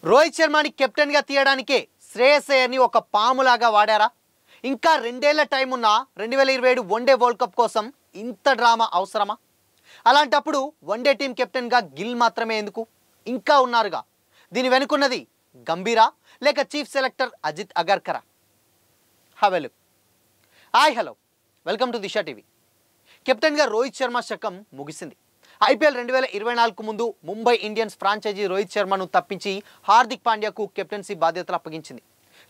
రోహిత్ శర్మని కెప్టెన్గా తీయడానికే శ్రేయస్ అయ్యర్ని ఒక పాములాగా వాడారా? ఇంకా 2 ఏళ్ల టైం ఉన్న 2027 వన్డే వరల్డ్ కప్ కోసం ఇంత డ్రామా అవసరమా? అలాంటప్పుడు వన్డే టీం కెప్టెన్గా గిల్ మాత్రమే ఎందుకు? ఇంకా ఉన్నారుగా. దీని వెనుకున్నది గంభీరా లేక చీఫ్ సెలెక్టర్ అజిత్ అగర్కరా? హవెలు. Hi hello, welcome to Disha TV. కెప్టెన్గా రోహిత్ శర్మ శకం ముగిసింది. ఐపీఎల్ 2024 ముందు ముంబై ఇండియన్స్ ఫ్రాంచైజీ రోహిత్ శర్మను తప్పించి హార్దిక్ పాండ్యాకు కెప్టెన్సీ బాధ్యతలు అప్పగించింది.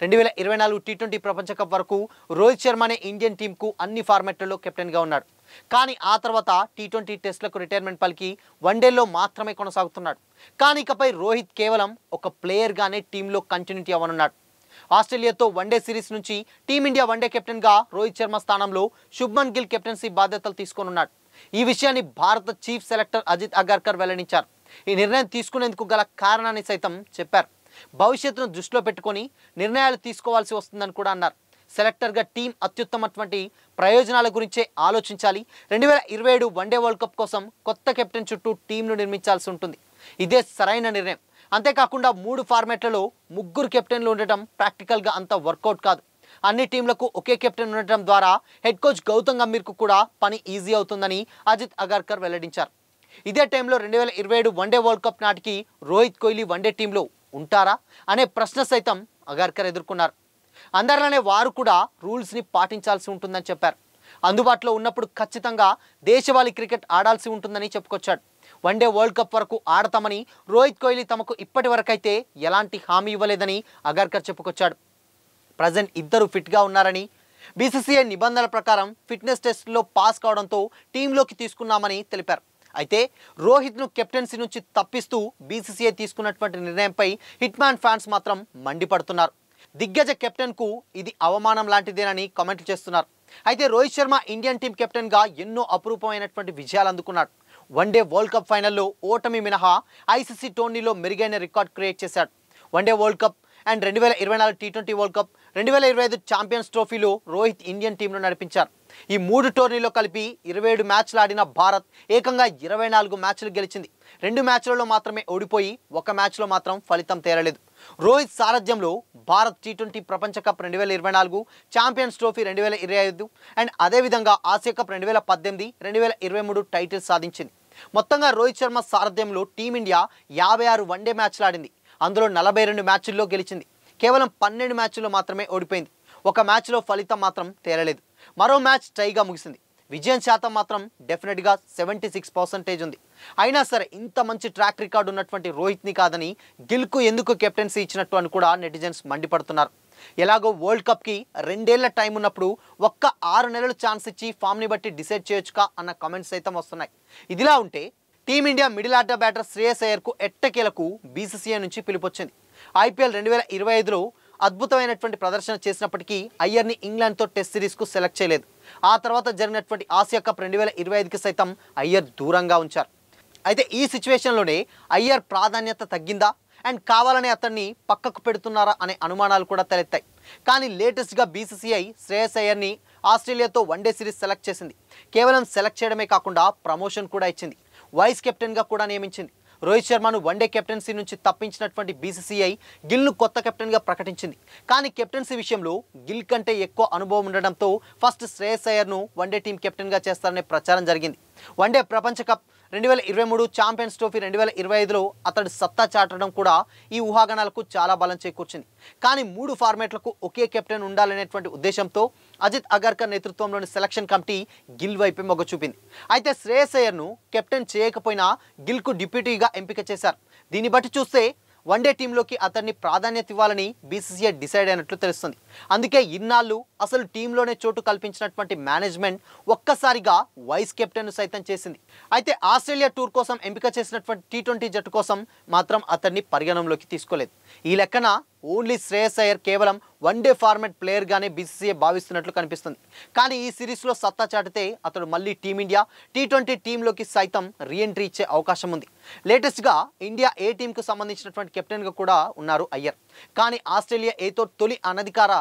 2024 టీ20 ప్రపంచ కప్ వరకు రోహిత్ శర్మనే ఇండియన్ టీంకు అన్ని ఫార్మాట్లలో కెప్టెన్గా ఉన్నాడు. కానీ ఆ తర్వాత టీ20 టెస్టులకు రిటైర్మెంట్ పలికి వన్డేల్లో మాత్రమే కొనసాగుతున్నాడు. కానీ ఇకపై రోహిత్ కేవలం ఒక ప్లేయర్గానే టీంలో కంటిన్యూటీ అవ్వనున్నాడు. ఆస్ట్రేలియాతో వన్డే సిరీస్ నుంచి టీమిండియా వన్డే కెప్టెన్గా రోహిత్ శర్మ స్థానంలో శుభ్మన్ గిల్ కెప్టెన్సీ బాధ్యతలు తీసుకోనున్నాడు. ఈ విషయాన్ని భారత చీఫ్ సెలెక్టర్ అజిత్ అగర్కర్ వెల్లడించారు. ఈ నిర్ణయం తీసుకునేందుకు గల కారణాన్ని సైతం చెప్పారు. భవిష్యత్తును దృష్టిలో పెట్టుకొని నిర్ణయాలు తీసుకోవాల్సి వస్తుందని కూడా అన్నారు. సెలెక్టర్గా టీం అత్యుత్తమటువంటి ప్రయోజనాల గురించే ఆలోచించాలి. 2027 వన్డే వరల్డ్ కప్ కోసం కొత్త కెప్టెన్ చుట్టూ టీంను నిర్మించాల్సి ఉంటుంది. ఇదే సరైన నిర్ణయం. అంతేకాకుండా 3 ఫార్మాట్లలో 3 కెప్టెన్లు ఉండటం ప్రాక్టికల్గా అంత వర్కౌట్ కాదు. అన్ని టీంలకు ఒకే కెప్టెన్ ఉండటం ద్వారా హెడ్ కోచ్ గౌతమ్ గంభీర్కు కూడా పని ఈజీ అవుతుందని అజిత్ అగర్కర్ వెల్లడించారు. ఇదే టైంలో 2027 వన్డే వరల్డ్ కప్ నాటికి రోహిత్ కోహ్లీ వన్డే టీంలో ఉంటారా అనే ప్రశ్న సైతం అగర్కర్ ఎదుర్కొన్నారు. అందరిలోనే వారు కూడా రూల్స్ని పాటించాల్సి ఉంటుందని చెప్పారు. అందుబాటులో ఉన్నప్పుడు ఖచ్చితంగా దేశవాళీ క్రికెట్ ఆడాల్సి ఉంటుందని చెప్పుకొచ్చాడు. వన్డే వరల్డ్ కప్ వరకు ఆడతామని రోహిత్ కోహ్లీ తమకు ఇప్పటి వరకైతే ఎలాంటి హామీ ఇవ్వలేదని అగర్కర్ చెప్పుకొచ్చాడు. ప్రజెంట్ ఇద్దరు ఫిట్గా ఉన్నారని, బీసీసీఐ నిబంధనల ప్రకారం ఫిట్నెస్ టెస్టులో పాస్ కావడంతో టీంలోకి తీసుకున్నామని తెలిపారు. అయితే రోహిత్ను కెప్టెన్సీ నుంచి తప్పిస్తూ బీసీసీఐ తీసుకున్నటువంటి నిర్ణయంపై హిట్మ్యాన్ ఫ్యాన్స్ మాత్రం మండిపడుతున్నారు. దిగ్గజ కెప్టెన్కు ఇది అవమానం లాంటిదేనని కామెంట్లు చేస్తున్నారు. అయితే రోహిత్ శర్మ ఇండియన్ టీం కెప్టెన్గా ఎన్నో అపురూపమైనటువంటి విజయాలు అందుకున్నాడు. వన్డే వరల్డ్ కప్ ఫైనల్లో ఓటమి మినహా ఐసీసీ టోర్నీలో మెరుగైన రికార్డ్ క్రియేట్ చేశాడు. One day world cup and 2024 T20 world cup, 2025 champions ట్రోఫీలో రోహిత్ ఇండియన్ టీంను నడిపించారు. ఈ 3 టోర్నీలో కలిపి 27 మ్యాచ్లు ఆడిన భారత్ ఏకంగా 24 మ్యాచ్లు గెలిచింది. 2 మ్యాచ్లలో మాత్రమే ఓడిపోయి 1 మ్యాచ్లో మాత్రం ఫలితం తేరలేదు. రోహిత్ సారథ్యంలో భారత్ టీ20 ప్రపంచ కప్ 2024, ఛాంపియన్స్ ట్రోఫీ 2025 అండ్ అదేవిధంగా ఆసియా కప్ 2018, 2023 టైటిల్ సాధించింది. మొత్తంగా రోహిత్ శర్మ సారథ్యంలో టీమిండియా 56 వన్డే మ్యాచ్లు ఆడింది. అందులో 42 మ్యాచ్ల్లో గెలిచింది. కేవలం 12 మ్యాచ్ల్లో మాత్రమే ఓడిపోయింది. 1 మ్యాచ్లో ఫలితం మాత్రం తేలలేదు. మరో మ్యాచ్ టైగా ముగిసింది. విజయం శాతం మాత్రం డెఫినెట్గా 76% ఉంది. అయినా సరే ఇంత మంచి ట్రాక్ రికార్డు ఉన్నటువంటి రోహిత్ని కాదని గిల్కు ఎందుకు కెప్టెన్సీ ఇచ్చినట్టు అని కూడా నెటిజన్స్ మండిపడుతున్నారు. ఎలాగో వరల్డ్ కప్కి 2 ఏళ్ల టైం ఉన్నప్పుడు ఒక్క 6 నెలలు ఛాన్స్ ఇచ్చి ఫామ్ని బట్టి డిసైడ్ చేయొచ్చుగా అన్న కామెంట్స్ సైతం వస్తున్నాయి. ఇదిలా ఉంటే team India middle order batter Shreyas అయ్యర్కు ఎట్టకేలకు బీసీసీఐ నుంచి పిలుపొచ్చింది. ఐపీఎల్ 2025లో అద్భుతమైనటువంటి ప్రదర్శన చేసినప్పటికీ అయ్యర్ని ఇంగ్లాండ్తో టెస్ట్ సిరీస్కు సెలెక్ట్ చేయలేదు. ఆ తర్వాత జరిగినటువంటి ఆసియా కప్ 2025కి సైతం అయ్యర్ దూరంగా ఉంచారు. అయితే ఈ సిచ్యువేషన్లోనే అయ్యర్ ప్రాధాన్యత తగ్గిందా అండ్ కావాలనే అతన్ని పక్కకు పెడుతున్నారా అనే అనుమానాలు కూడా తలెత్తాయి. కానీ లేటెస్ట్గా బీసీసీఐ శ్రేయస్ అయ్యర్ని ఆస్ట్రేలియాతో వన్డే సిరీస్ సెలెక్ట్ చేసింది. కేవలం సెలెక్ట్ చేయడమే కాకుండా ప్రమోషన్ కూడా ఇచ్చింది. వైస్ కెప్టెన్గా కూడా నియమించింది. రోహిత్ శర్మను వన్డే కెప్టెన్సీ నుంచి తప్పించినటువంటి బీసీసీఐ గిల్ను కొత్త కెప్టెన్గా ప్రకటించింది. కానీ కెప్టెన్సీ విషయంలో గిల్ కంటే ఎక్కువ అనుభవం ఉండడంతో ఫస్ట్ శ్రేయస్ అయ్యర్ను వన్డే టీం కెప్టెన్గా చేస్తారనే ప్రచారం జరిగింది. వన్డే ప్రపంచ కప్ 2023, ఛాంపియన్స్ ట్రోఫీ 2025లో అతడు సత్తా చాటడం కూడా ఈ ఊహాగానాలకు చాలా బలం చేకూర్చింది. కానీ 3 ఫార్మాట్లకు ఒకే కెప్టెన్ ఉండాలనేటువంటి ఉద్దేశంతో అజిత్ అగర్కర్ నేతృత్వంలోని సెలక్షన్ కమిటీ గిల్ వైపే మొగ్గు చూపింది. అయితే శ్రేయస్ అయ్యర్ను కెప్టెన్ చేయకపోయినా గిల్కు డిప్యూటీగా ఎంపిక చేశారు. దీన్ని బట్టి చూస్తే వన్డే టీంలోకి అతన్ని ప్రాధాన్యత ఇవ్వాలని బీసీసీఐ డిసైడ్ అయినట్లు తెలుస్తుంది. అందుకే ఇన్నాళ్ళు అసలు టీంలోనే చోటు కల్పించినటువంటి మేనేజ్మెంట్ ఒక్కసారిగా వైస్ కెప్టెన్ సైతం చేసింది. అయితే ఆస్ట్రేలియా టూర్ కోసం ఎంపిక చేసినటువంటి టీ20 జట్టు కోసం మాత్రం అతన్ని పరిగణనలోకి తీసుకోలేదు. ఈ లెక్కన ఓన్లీ శ్రేయస్ అయ్యర్ కేవలం వన్డే ఫార్మాట్ ప్లేయర్గానే బీసీసీఐ భావిస్తున్నట్లు కనిపిస్తుంది. కానీ ఈ సిరీస్లో సత్తా చాటితే అతడు మళ్ళీ టీమిండియా టీ20 టీంలోకి సైతం రీఎంట్రీ ఇచ్చే అవకాశం ఉంది. లేటెస్ట్గా ఇండియా ఏ టీంకు సంబంధించినటువంటి కెప్టెన్గా కూడా ఉన్నారు అయ్యర్. కానీ ఆస్ట్రేలియా ఏతో తొలి అనధికార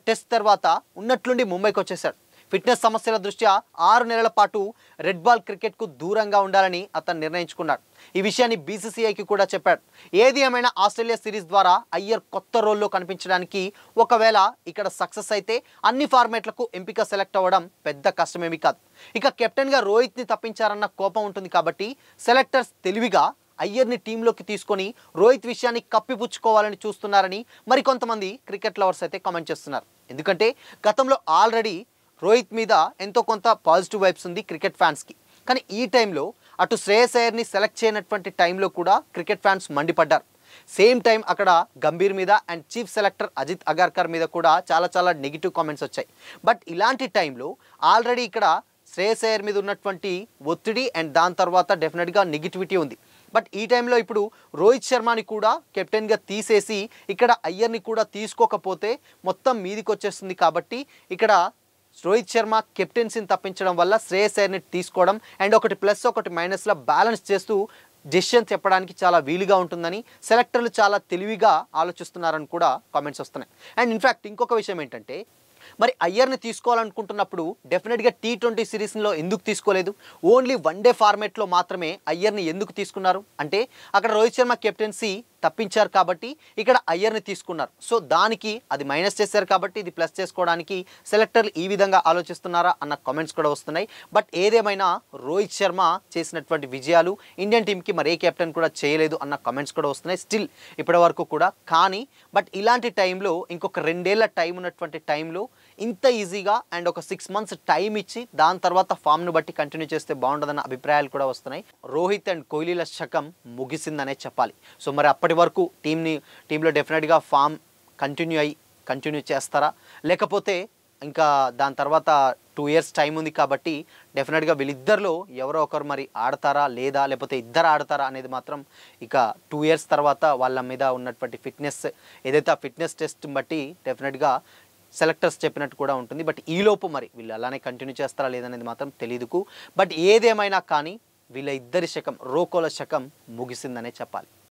టెస్ట్ తర్వాత ఉన్నట్లుండి ముంబైకి వచ్చేశాడు. ఫిట్నెస్ సమస్యల దృష్ట్యా 6 నెలల పాటు రెడ్ బాల్ క్రికెట్కు దూరంగా ఉండాలని అతను నిర్ణయించుకున్నాడు. ఈ విషయాన్ని బీసీసీఐకి కూడా చెప్పాడు. ఏది ఏమైనా ఆస్ట్రేలియా సిరీస్ ద్వారా అయ్యర్ కొత్త రోల్లో కనిపించడానికి ఒకవేళ ఇక్కడ సక్సెస్ అయితే అన్ని ఫార్మాట్లకు ఎంపిక సెలెక్ట్ అవ్వడం పెద్ద కష్టమేమీ కాదు. ఇక కెప్టెన్గా రోహిత్ని తప్పించారన్న కోపం ఉంటుంది కాబట్టి సెలెక్టర్స్ తెలివిగా అయ్యర్ని టీంలోకి తీసుకొని రోహిత్ విషయాన్ని కప్పిపుచ్చుకోవాలని చూస్తున్నారని మరికొంతమంది క్రికెట్ లవర్స్ అయితే కామెంట్ చేస్తున్నారు. ఎందుకంటే గతంలో ఆల్రెడీ రోహిత్ మీద ఎంతో కొంత పాజిటివ్ వైబ్స్ ఉంది క్రికెట్ ఫ్యాన్స్కి. కానీ ఈ టైంలో అటు శ్రేయస్ అయ్యర్ని సెలెక్ట్ చేయనటువంటి టైంలో కూడా క్రికెట్ ఫ్యాన్స్ మండిపడ్డారు. సేమ్ టైం అక్కడ గంభీర్ మీద and chief selector Ajit Agarkar మీద కూడా చాలా నెగిటివ్ కామెంట్స్ వచ్చాయి. బట్ ఇలాంటి టైంలో ఆల్రెడీ ఇక్కడ శ్రేయస్ అయ్యర్ మీద ఉన్నటువంటి ఒత్తిడి అండ్ దాని తర్వాత డెఫినెట్గా నెగిటివిటీ ఉంది. బట్ ఈ టైంలో ఇప్పుడు రోహిత్ శర్మని కూడా కెప్టెన్గా తీసేసి ఇక్కడ అయ్యర్ని కూడా తీసుకోకపోతే మొత్తం మీదికి వచ్చేస్తుంది. కాబట్టి ఇక్కడ రోహిత్ శర్మ కెప్టెన్సీని తప్పించడం వల్ల శ్రేయస్ అయ్యర్ని తీసుకోవడం అండ్ ఒకటి ప్లస్ ఒకటి మైనస్లో బ్యాలెన్స్ చేస్తూ డెసిషన్ చెప్పడానికి చాలా వీలుగా ఉంటుందని సెలెక్టర్లు చాలా తెలివిగా ఆలోచిస్తున్నారని కూడా కామెంట్స్ వస్తున్నాయి. అండ్ ఇన్ఫ్యాక్ట్ ఇంకొక విషయం ఏంటంటే మరి అయ్యర్ని తీసుకోవాలనుకుంటున్నప్పుడు డెఫినెట్గా T20 సిరీస్లో ఎందుకు తీసుకోలేదు? ఓన్లీ వన్డే ఫార్మేట్లో మాత్రమే అయ్యర్ని ఎందుకు తీసుకున్నారు అంటే అక్కడ రోహిత్ శర్మ కెప్టెన్సీ తప్పించారు కాబట్టి ఇక్కడ అయ్యర్ని తీసుకున్నారు. సో దానికి అది మైనస్ చేశారు కాబట్టి ఇది ప్లస్ చేసుకోవడానికి సెలెక్టర్లు ఈ విధంగా ఆలోచిస్తున్నారా అన్న కామెంట్స్ కూడా వస్తున్నాయి. బట్ ఏదేమైనా రోహిత్ శర్మ చేసినటువంటి విజయాలు ఇండియన్ టీంకి మరే కెప్టెన్ కూడా చేయలేదు అన్న కామెంట్స్ కూడా వస్తున్నాయి స్టిల్ ఇప్పటి వరకు కూడా. కానీ బట్ ఇలాంటి టైంలో ఇంకొక 2 ఏళ్ల టైం ఉన్నటువంటి టైంలో ఇంత ఈజీగా అండ్ ఒక 6 మంత్స్ టైం ఇచ్చి దాని తర్వాత ఫామ్ను బట్టి కంటిన్యూ చేస్తే బాగుంటుందన్న అభిప్రాయాలు కూడా వస్తున్నాయి. రోహిత్ అండ్ కోహ్లీల శకం ముగిసిందనే చెప్పాలి. సో మరి అప్పటి వరకు టీంలో డెఫినెట్గా ఫామ్ కంటిన్యూ చేస్తారా లేకపోతే ఇంకా దాని తర్వాత 2 ఇయర్స్ టైం ఉంది కాబట్టి డెఫినెట్గా వీళ్ళిద్దరిలో ఎవరో ఒకరు మరి ఆడతారా లేదా లేకపోతే ఇద్దరు ఆడతారా అనేది మాత్రం ఇక 2 ఇయర్స్ తర్వాత వాళ్ళ మీద ఉన్నటువంటి ఫిట్నెస్ ఏదైతే ఆ ఫిట్నెస్ టెస్ట్ బట్టి డెఫినెట్గా సెలెక్టర్స్ చెప్పినట్టు కూడా ఉంటుంది. బట్ ఈలోపు మరి వీళ్ళు అలానే కంటిన్యూ చేస్తారా లేదనేది మాత్రం తెలియదుకు. బట్ ఏదేమైనా కానీ వీళ్ళ ఇద్దరి శకం రోకోల శకం ముగిసిందనే చెప్పాలి.